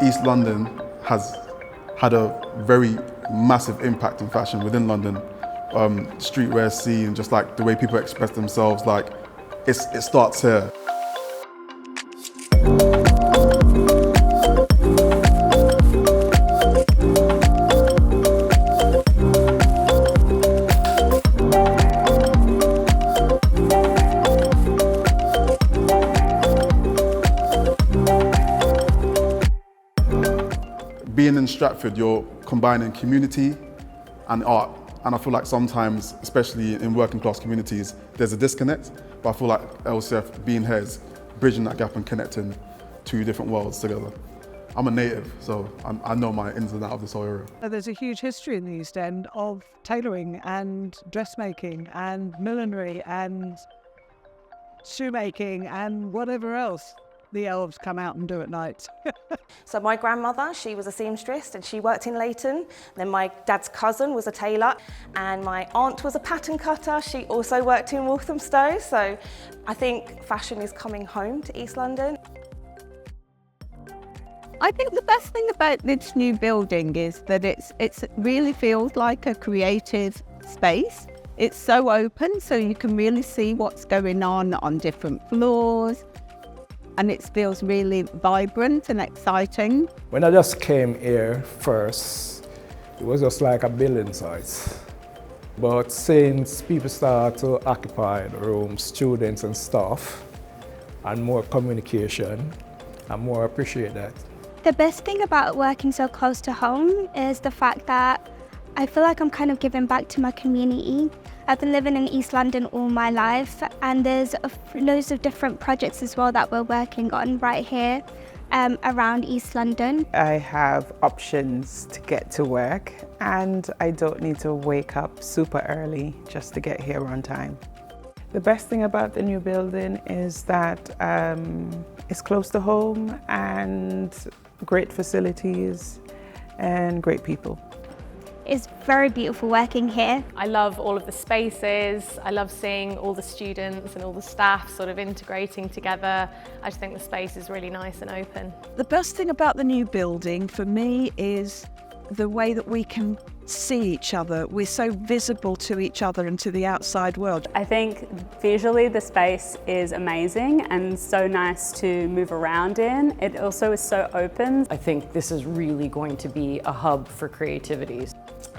East London has had a very massive impact in fashion within London. Streetwear scene, just like the way people express themselves, like it starts here. Being in Stratford, you're combining community and art. And I feel like sometimes, especially in working class communities, there's a disconnect. But I feel like LCF being here is bridging that gap and connecting two different worlds together. I'm a native, so I know my ins and outs of this whole area. There's a huge history in the East End of tailoring and dressmaking and millinery and shoemaking and whatever else the elves come out and do at night. So my grandmother, she was a seamstress and she worked in Leighton. Then my dad's cousin was a tailor and my aunt was a pattern cutter. She also worked in Walthamstow. So I think fashion is coming home to East London. I think the best thing about this new building is that it really feels like a creative space. It's so open, so you can really see what's going on different floors. And it feels really vibrant and exciting. When I just came here first, it was just like a building site. But since people start to occupy the room, students and staff, and more communication, I more appreciate that. The best thing about working so close to home is the fact that I feel like I'm kind of giving back to my community. I've been living in East London all my life, and there's loads of different projects as well that we're working on right here around East London. I have options to get to work, and I don't need to wake up super early just to get here on time. The best thing about the new building is that it's close to home and great facilities and great people. It's very beautiful working here. I love all of the spaces. I love seeing all the students and all the staff sort of integrating together. I just think the space is really nice and open. The best thing about the new building for me is the way that we can see each other. We're so visible to each other and to the outside world. I think visually the space is amazing and so nice to move around in. It also is so open. I think this is really going to be a hub for creativity.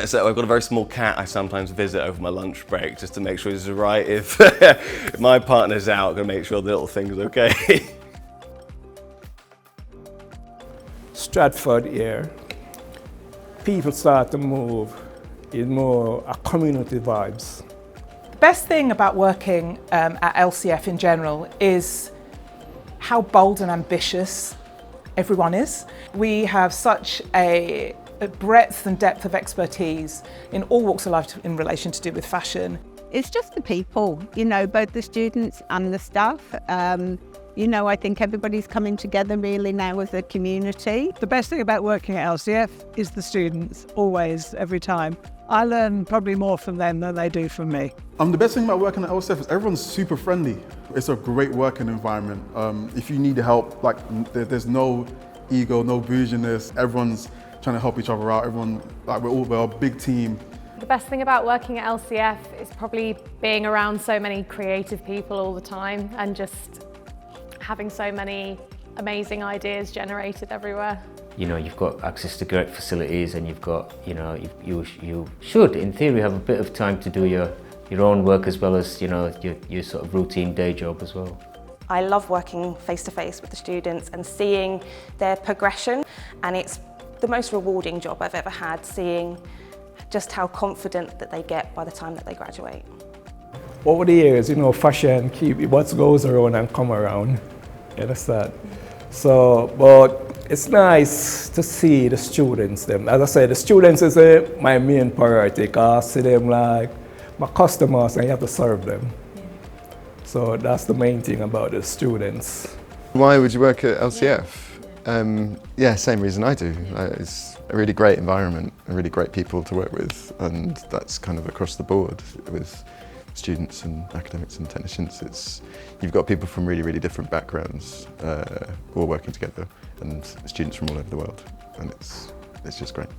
So I've got a very small cat I sometimes visit over my lunch break just to make sure he's all right. If my partner's out, I'm going to make sure the little thing's okay. Stratford here, people start to move in more community vibes. The best thing about working at LCF in general is how bold and ambitious everyone is. We have such a breadth and depth of expertise in all walks of life in relation to do with fashion. It's just the people, you know, both the students and the staff. You know, I think everybody's coming together really now as a community. The best thing about working at LCF is the students, always, every time. I learn probably more from them than they do from me. The best thing about working at LCF is everyone's super friendly. It's a great working environment. If you need help, like there's no ego, no bouginess. Everyone's trying to help each other out. Everyone, like we're a big team. The best thing about working at LCF is probably being around so many creative people all the time and just having so many amazing ideas generated everywhere. You know, you've got access to great facilities and you've got, you know, you should, in theory, have a bit of time to do your own work as well as, you know, your sort of routine day job as well. I love working face to face with the students and seeing their progression, and it's the most rewarding job I've ever had, seeing just how confident that they get by the time that they graduate. Over the years, you know, fashion keep what goes around and come around. You understand? So, but it's nice to see the students. Them, as I said, the students is my main priority. Cause I see them like my customers, and you have to serve them. So that's the main thing about the students. Why would you work at LCF? Yeah, same reason I do. It's a really great environment and really great people to work with, and that's kind of across the board with students and academics and technicians. You've got people from really, really different backgrounds all working together, and students from all over the world, and it's just great.